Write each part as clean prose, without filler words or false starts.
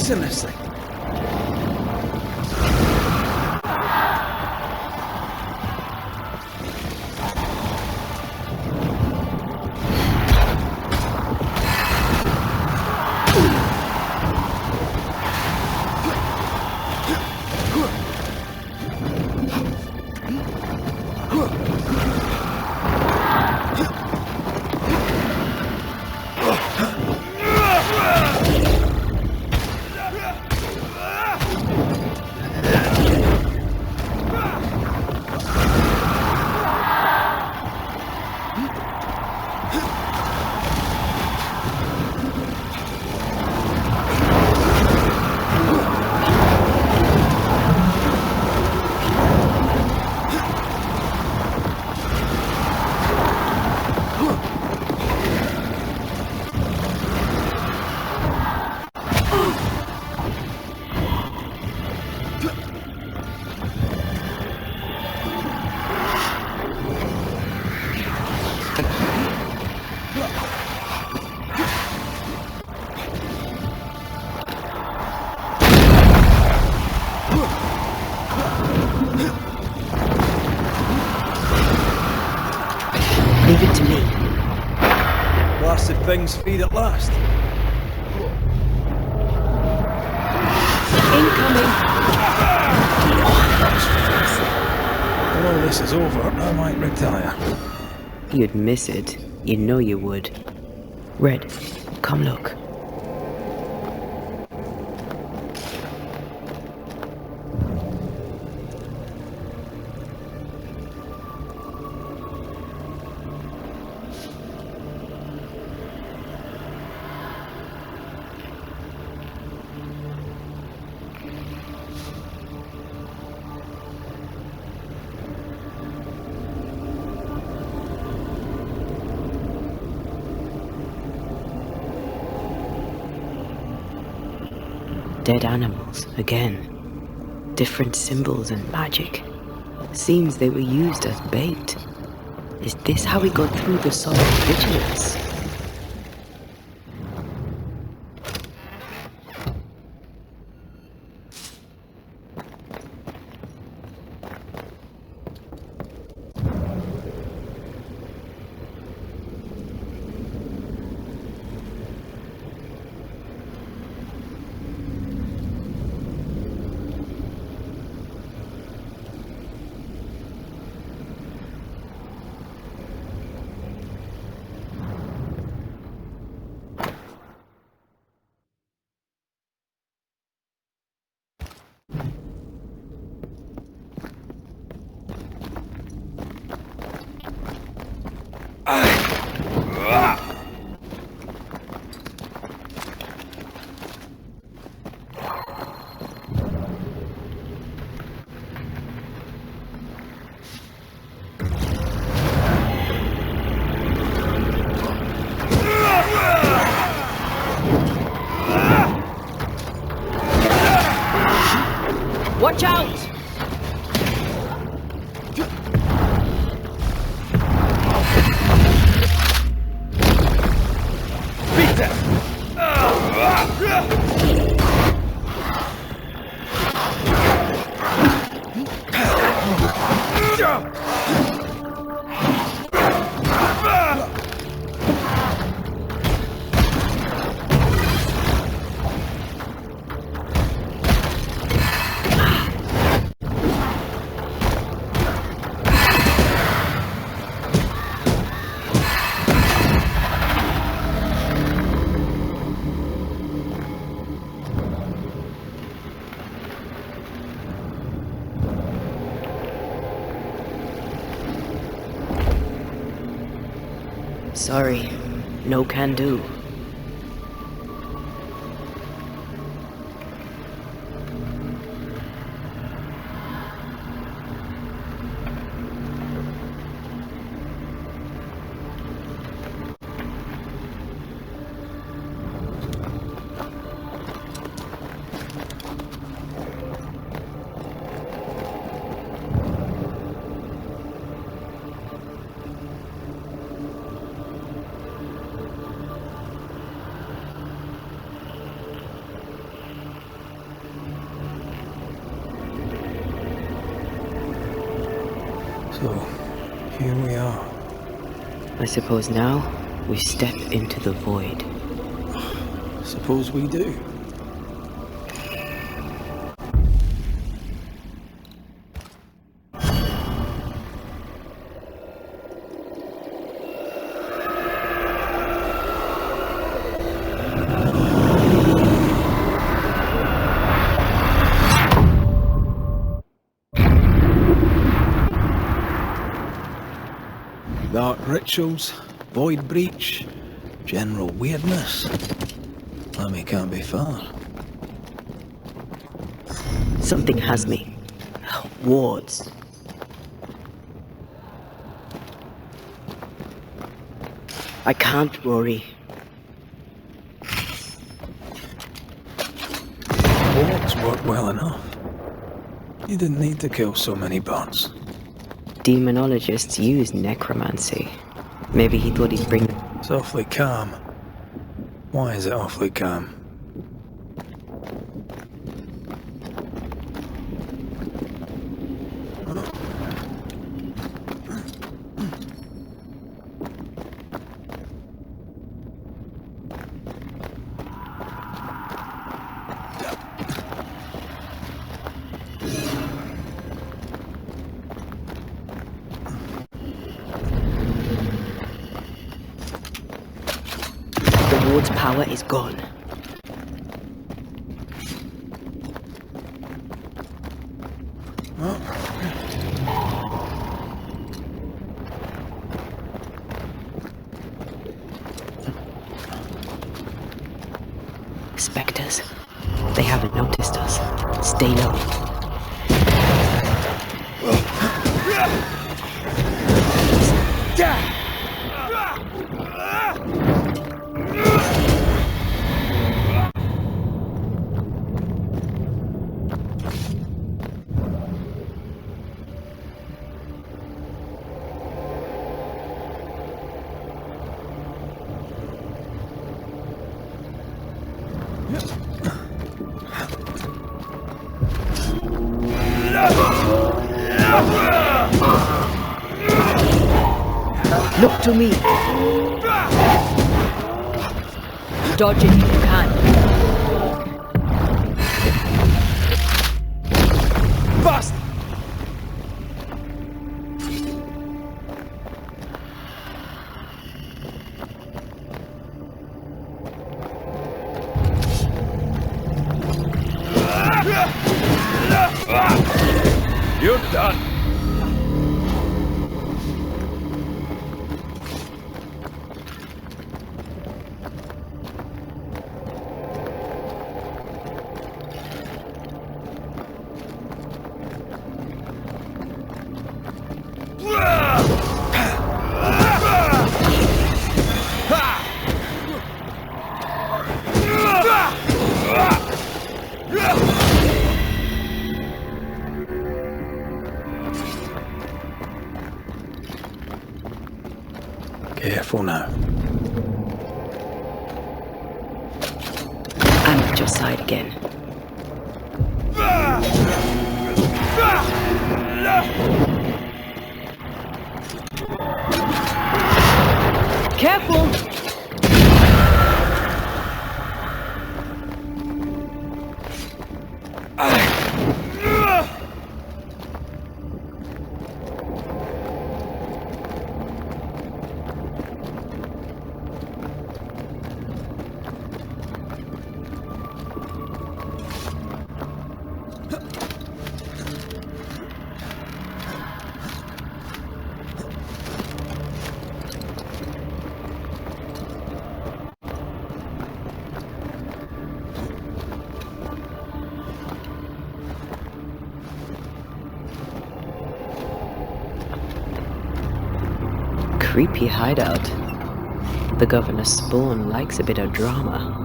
fixing this thing? Leave it to me. Blasted things feed at last. Incoming! When all this is over, I might retire. You'd miss it. You know you would. Red, come look. Dead animals, again. Different symbols and magic. Seems they were used as bait. Is this how we got through the solid vigilance? Watch out! Beat them! Sorry, no can do. I suppose now we step into the void. Suppose we do. Dark rituals, void breach, general weirdness. Lemmy can't be far. Something has me. Wards. I can't, Rory. Wards work well enough. You didn't need to kill so many bots. Demonologists use necromancy. Maybe he thought he'd bring... It's awfully calm. Why is it awfully calm? The ward's power is gone. Spectres. They haven't noticed us. Stay low. Look to me. Dodge it if you can. Bust! You're done. Careful now. I'm at your side again. Careful! Creepy hideout. The Governor's spawn likes a bit of drama.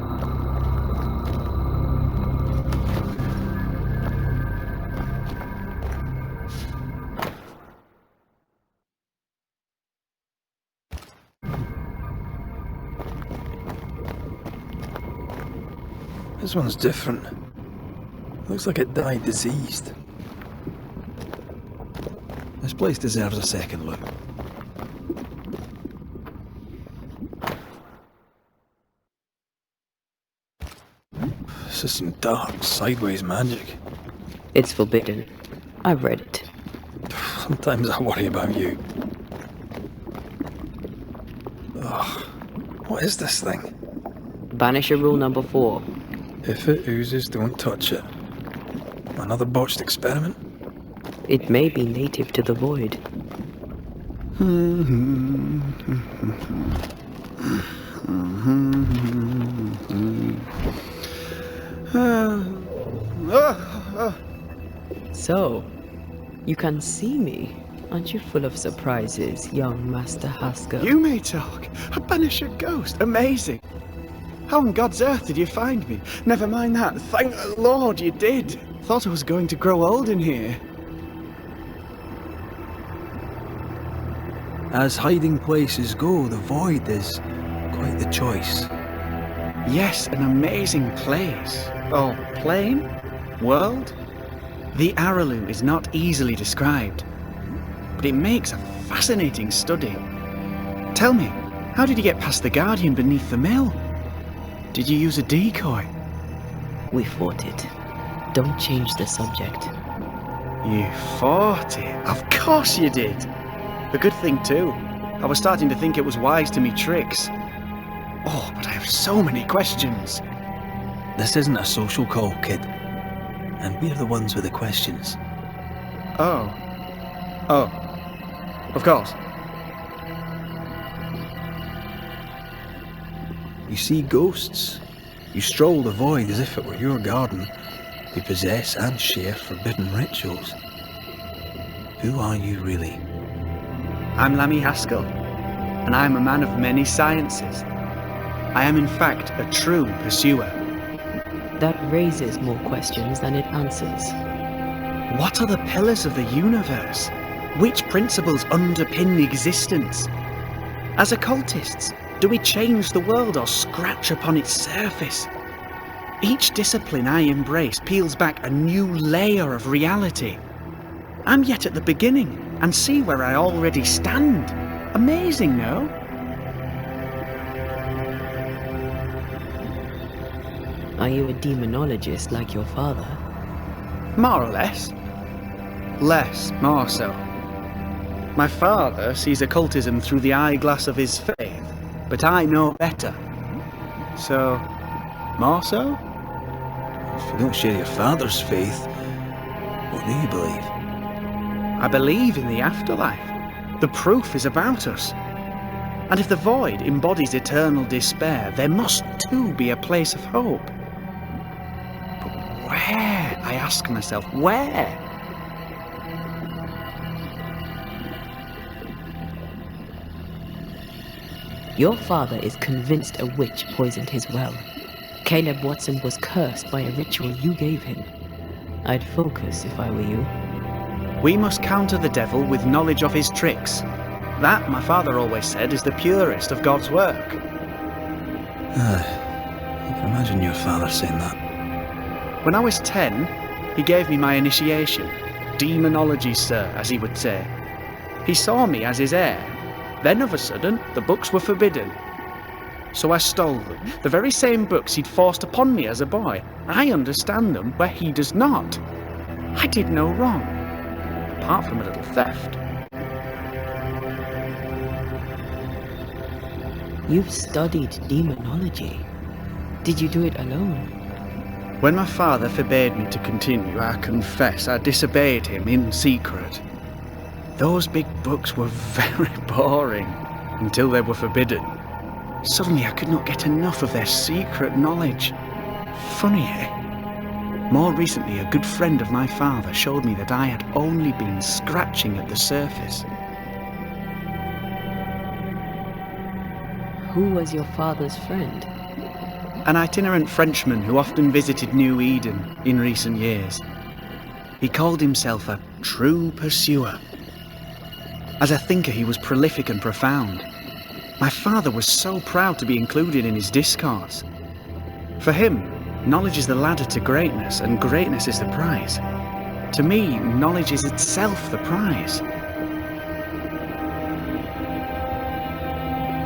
This one's different. Looks like it died diseased. This place deserves a second look. This is some dark, sideways magic. It's forbidden. I've read it. Sometimes I worry about you. Ugh. What is this thing? Banisher rule number 4. If it oozes, don't touch it. Another botched experiment? It may be native to the void. So, you can see me. Aren't you full of surprises, young Master Haskell? You may talk. A Banisher ghost. Amazing. How on God's earth did you find me? Never mind that. Thank the Lord you did. Thought I was going to grow old in here. As hiding places go, the void is quite the choice. Yes, an amazing place. Oh, plane? World? The Araloo is not easily described, but it makes a fascinating study. Tell me, how did you get past the Guardian beneath the mill? Did you use a decoy? We fought it. Don't change the subject. You fought it? Of course you did. A good thing too. I was starting to think it was wise to me tricks. Oh, but I have so many questions. This isn't a social call, kid. And we're the ones with the questions. Oh. Oh. Of course. You see ghosts. You stroll the void as if it were your garden. You possess and share forbidden rituals. Who are you really? I'm Lammy Haskell, and I'm a man of many sciences. I am in fact a true pursuer. That raises more questions than it answers. What are the pillars of the universe? Which principles underpin existence? As occultists, do we change the world or scratch upon its surface? Each discipline I embrace peels back a new layer of reality. I'm yet at the beginning, and see where I already stand. Amazing, no? Are you a demonologist like your father? More or less. Less, more so. My father sees occultism through the eyeglass of his faith, but I know better. So, more so? If you don't share your father's faith, what do you believe? I believe in the afterlife. The proof is about us. And if the void embodies eternal despair, there must too be a place of hope. But where? I ask myself, where? Your father is convinced a witch poisoned his well. Caleb Watson was cursed by a ritual you gave him. I'd focus if I were you. We must counter the devil with knowledge of his tricks. That, my father always said, is the purest of God's work. I can imagine your father saying that. When I was 10, he gave me my initiation. Demonology, sir, as he would say. He saw me as his heir. Then of a sudden, the books were forbidden. So I stole them, the very same books he'd forced upon me as a boy. I understand them where he does not. I did no wrong, apart from a little theft. You've studied demonology. Did you do it alone? When my father forbade me to continue, I confess I disobeyed him in secret. Those big books were very boring until they were forbidden. Suddenly I could not get enough of their secret knowledge. Funny, eh? More recently, a good friend of my father showed me that I had only been scratching at the surface. Who was your father's friend? An itinerant Frenchman who often visited New Eden in recent years. He called himself a true pursuer. As a thinker, he was prolific and profound. My father was so proud to be included in his discourse. For him, knowledge is the ladder to greatness, and greatness is the prize. To me, knowledge is itself the prize.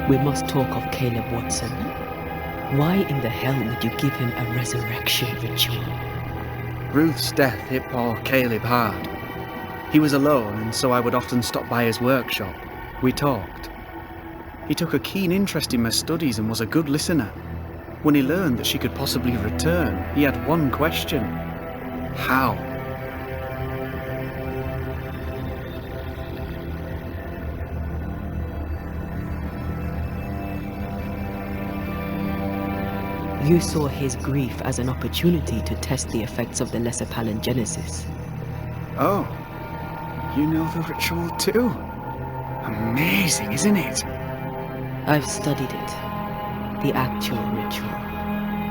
We must talk of Caleb Watson. Why in the hell would you give him a resurrection ritual? Ruth's death hit poor Caleb hard. He was alone, and so I would often stop by his workshop. We talked. He took a keen interest in my studies and was a good listener. When he learned that she could possibly return, he had one question. How? You saw his grief as an opportunity to test the effects of the lesser palingenesis. Oh, you know the ritual too? Amazing, isn't it? I've studied it. The actual ritual,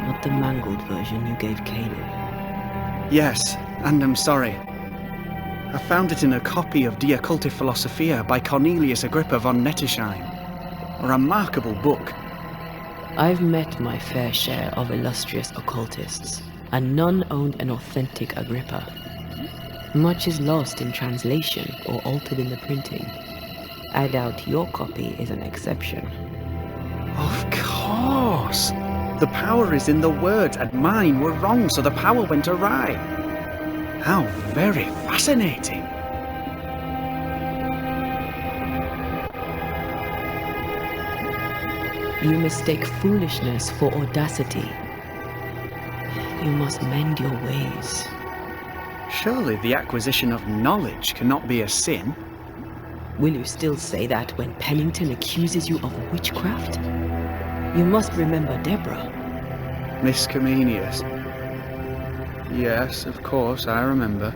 not the mangled version you gave Caleb. Yes, and I'm sorry. I found it in a copy of Die Occulte Philosophia by Cornelius Agrippa von Nettesheim. A remarkable book. I've met my fair share of illustrious occultists, and none owned an authentic Agrippa. Much is lost in translation or altered in the printing. I doubt your copy is an exception. Of course! The power is in the words, and mine were wrong, so the power went awry. How very fascinating! You mistake foolishness for audacity. You must mend your ways. Surely the acquisition of knowledge cannot be a sin. Will you still say that when Pennington accuses you of witchcraft? You must remember Deborah. Miss Comenius. Yes, of course, I remember.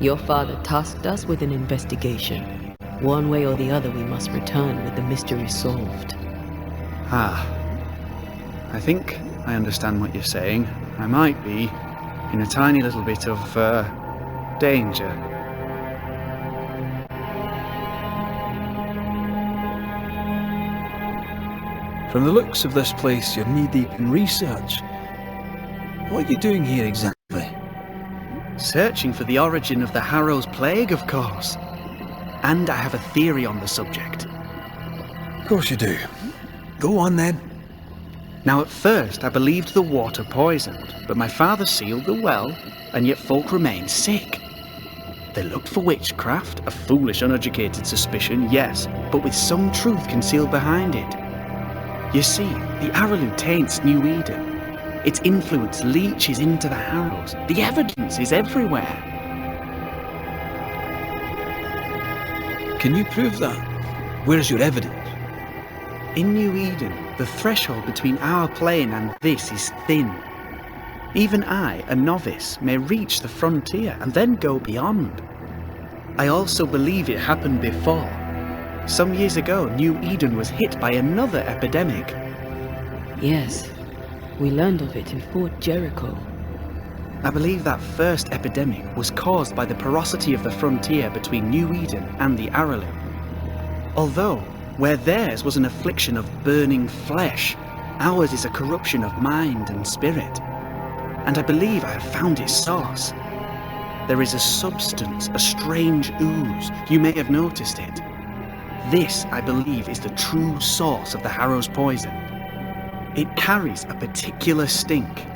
Your father tasked us with an investigation. One way or the other we must return with the mystery solved. Ah. I think I understand what you're saying. I might be in a tiny little bit of, danger. From the looks of this place, you're knee-deep in research. What are you doing here exactly? Searching for the origin of the Harrow's Plague, of course. And I have a theory on the subject. Of course you do. Go on then. Now, at first, I believed the water poisoned, but my father sealed the well, and yet folk remained sick. They looked for witchcraft, a foolish, uneducated suspicion, yes, but with some truth concealed behind it. You see, the Araloo taints New Eden. Its influence leaches into the Harrows. The evidence is everywhere. Can you prove that? Where's your evidence? In New Eden, the threshold between our plane and this is thin. Even I, a novice, may reach the frontier and then go beyond. I also believe it happened before. Some years ago, New Eden was hit by another epidemic. Yes, we learned of it in Fort Jericho. I believe that first epidemic was caused by the porosity of the frontier between New Eden and the Araloo. Although, where theirs was an affliction of burning flesh, ours is a corruption of mind and spirit. And I believe I have found its source. There is a substance, a strange ooze. You may have noticed it. This, I believe, is the true source of the Harrow's poison. It carries a particular stink,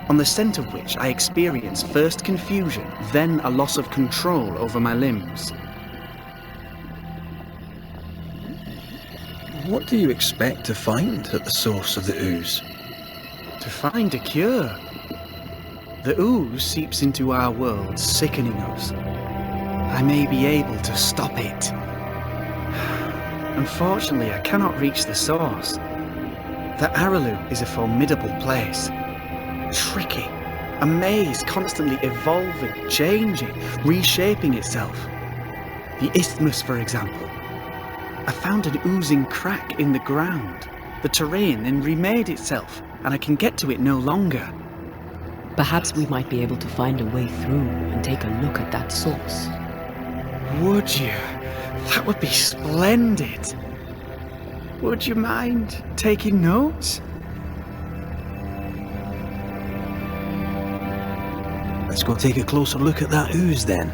on the scent of which I experience first confusion, then a loss of control over my limbs. What do you expect to find at the source of the ooze? To find a cure. The ooze seeps into our world, sickening us. I may be able to stop it. Unfortunately, I cannot reach the source. The Araloo is a formidable place. Tricky. A maze constantly evolving, changing, reshaping itself. The isthmus, for example. I found an oozing crack in the ground. The terrain then remade itself, and I can get to it no longer. Perhaps we might be able to find a way through and take a look at that source. Would you? That would be splendid. Would you mind taking notes? Let's go take a closer look at that ooze then.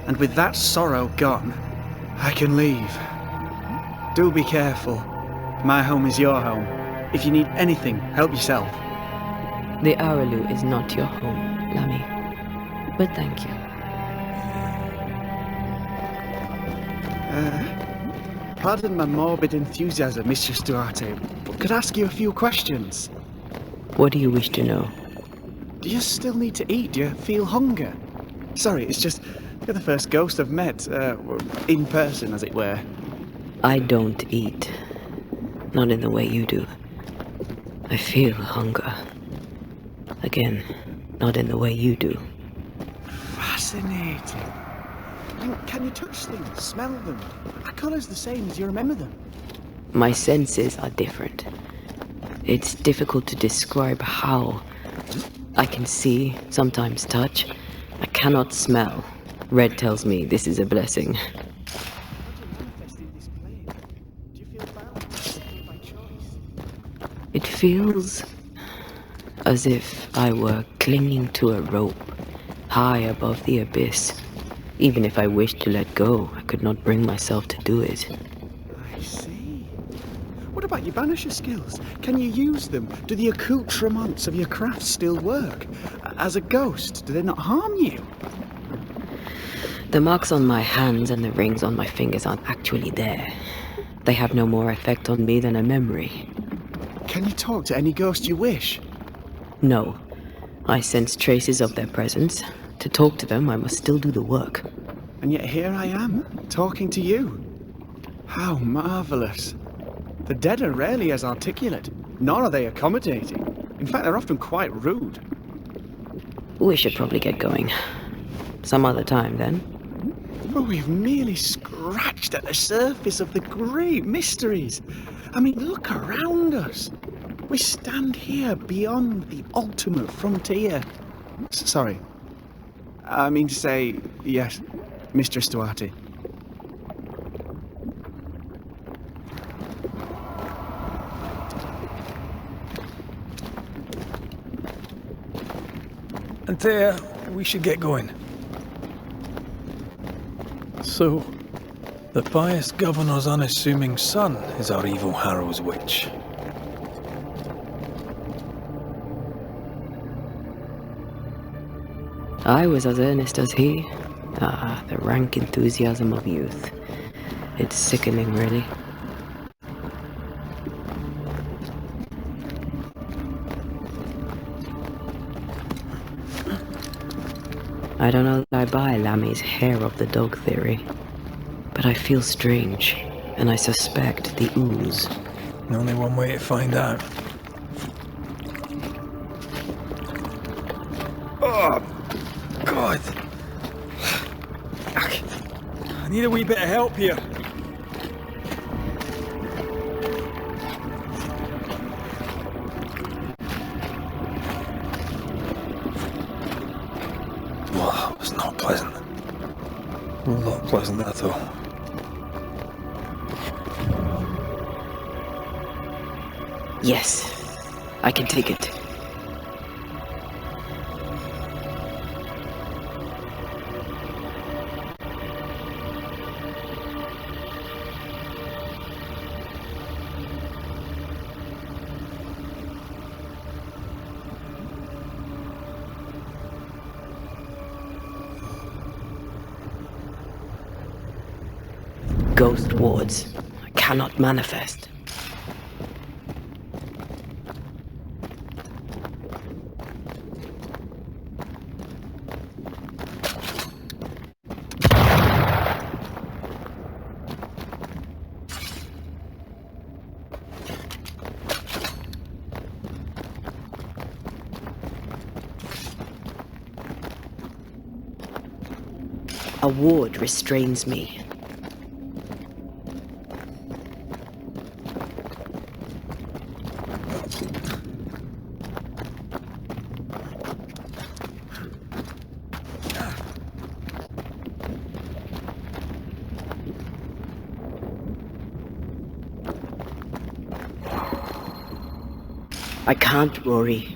And with that sorrow gone, I can leave. Do be careful. My home is your home. If you need anything, help yourself. The Araloo is not your home, Lammy. But thank you. Pardon my morbid enthusiasm, Mistress Duarte, but could I ask you a few questions? What do you wish to know? Do you still need to eat? Do you feel hunger? Sorry, it's just, you're the first ghost I've met, in person, as it were. I don't eat. Not in the way you do. I feel hunger. Again, not in the way you do. Fascinating. Can you touch things, smell them? Are colours the same as you remember them? My senses are different. It's difficult to describe how. I can see, sometimes touch. I cannot smell. Red tells me this is a blessing. How do you manifest in this plane? Do you feel bound by choice? It feels as if I were clinging to a rope, high above the abyss. Even if I wished to let go, I could not bring myself to do it. I see. What about your Banisher skills? Can you use them? Do the accoutrements of your craft still work? As a ghost, do they not harm you? The marks on my hands and the rings on my fingers aren't actually there. They have no more effect on me than a memory. Can you talk to any ghost you wish? No. I sense traces of their presence. To talk to them, I must still do the work. And yet here I am, talking to you. How marvellous. The dead are rarely as articulate, nor are they accommodating. In fact, they're often quite rude. We should probably get going. Some other time, then. But we've merely scratched at the surface of the great mysteries. I mean, look around us. We stand here beyond the ultimate frontier. Sorry. I mean to say, yes, Mistress Duarte. Antea, we should get going. So, the pious governor's unassuming son is our evil Harrow's witch. I was as earnest as he. Ah, the rank enthusiasm of youth. It's sickening, really. I don't know that I buy Lammy's hair of the dog theory, but I feel strange, and I suspect the ooze. Only one way to find out. Oh, God. I need a wee bit of help here. Well, it's not pleasant. Well, not pleasant at all. Yes, I can take it. Ghost wards. I cannot manifest. A ward restrains me. I can't, Rory.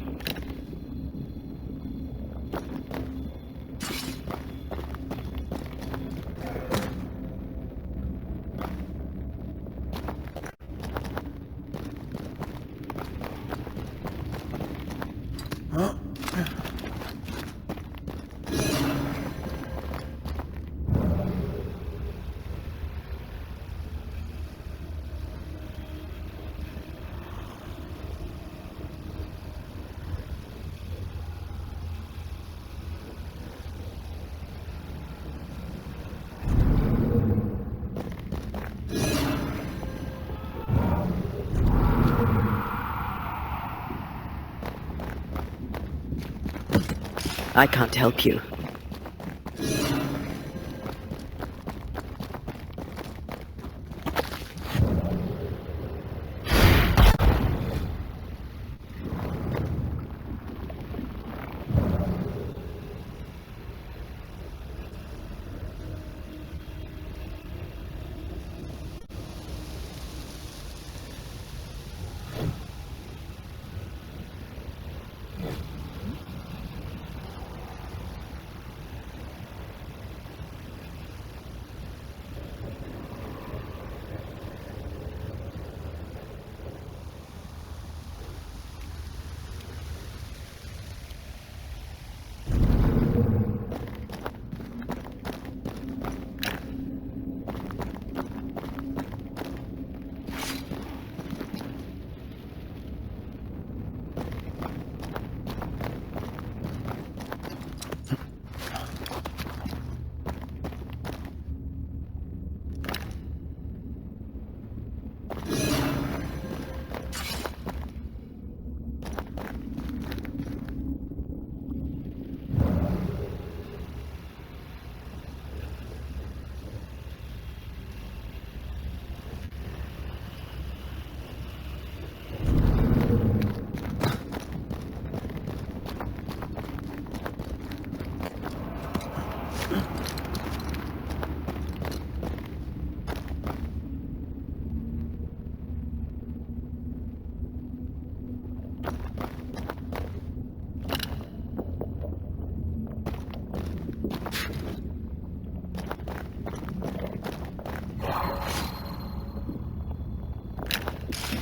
I can't help you.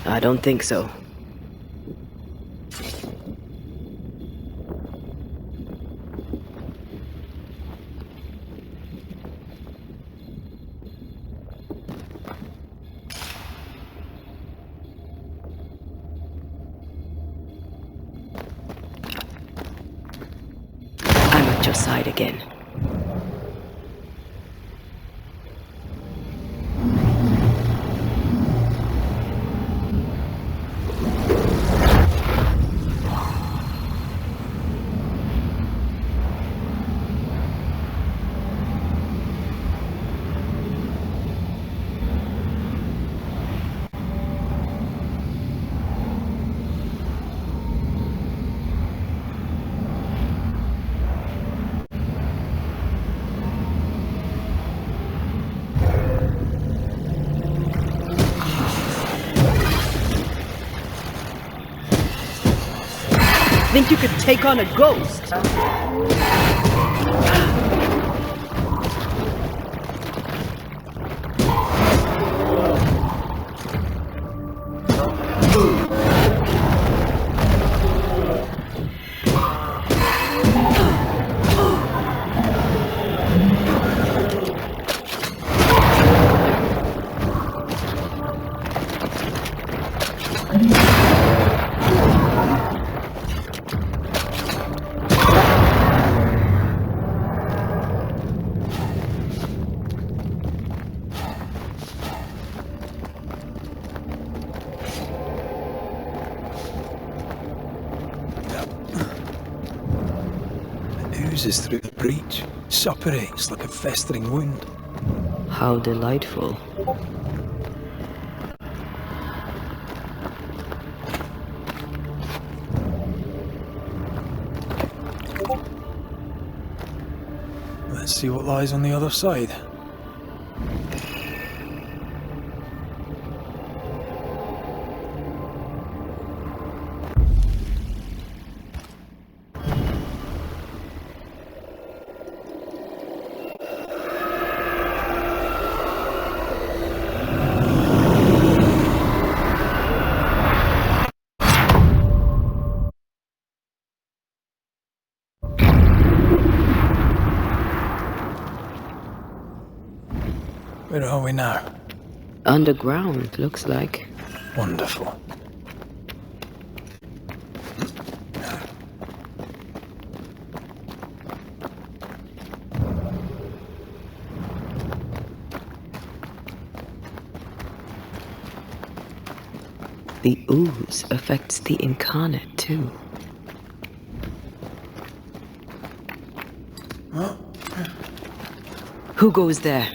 I don't think so. I'm at your side again. Think you could take on a ghost? Oozes through the breach, suppurates like a festering wound. How delightful. Let's see what lies on the other side. Where are we now? Underground, looks like. Wonderful. The ooze affects the incarnate, too. What? Who goes there?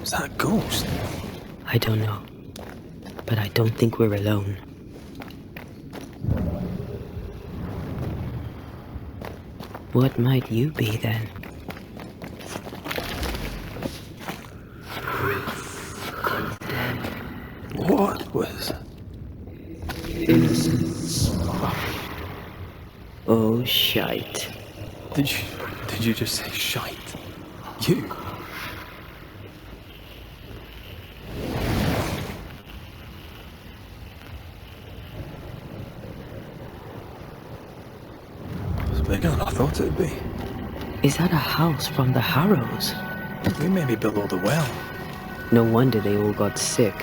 Is that a ghost? I don't know. But I don't think we're alone. What might you be, then? What was... Innocence. Oh, shite. Did you just say shite? You? It's bigger than I thought it'd be. Is that a house from the Harrows? We may be below the well. No wonder they all got sick.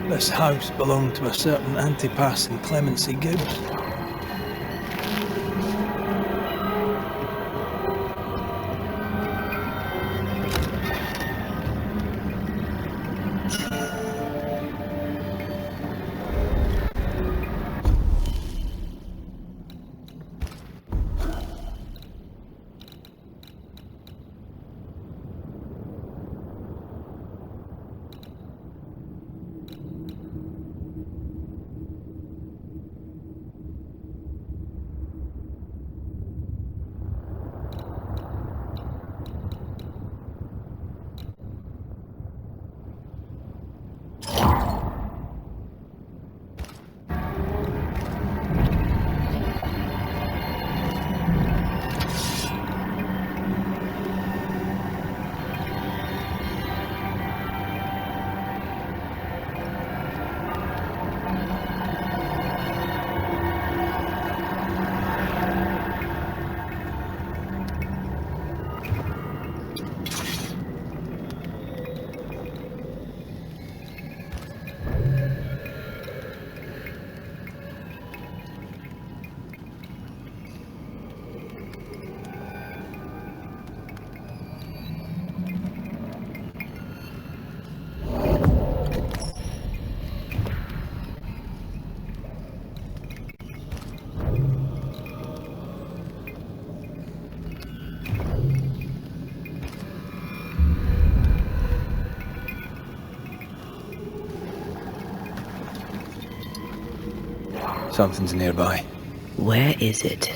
This house belonged to a certain Antipas and Clemency Gibbs. Something's nearby. Where is it?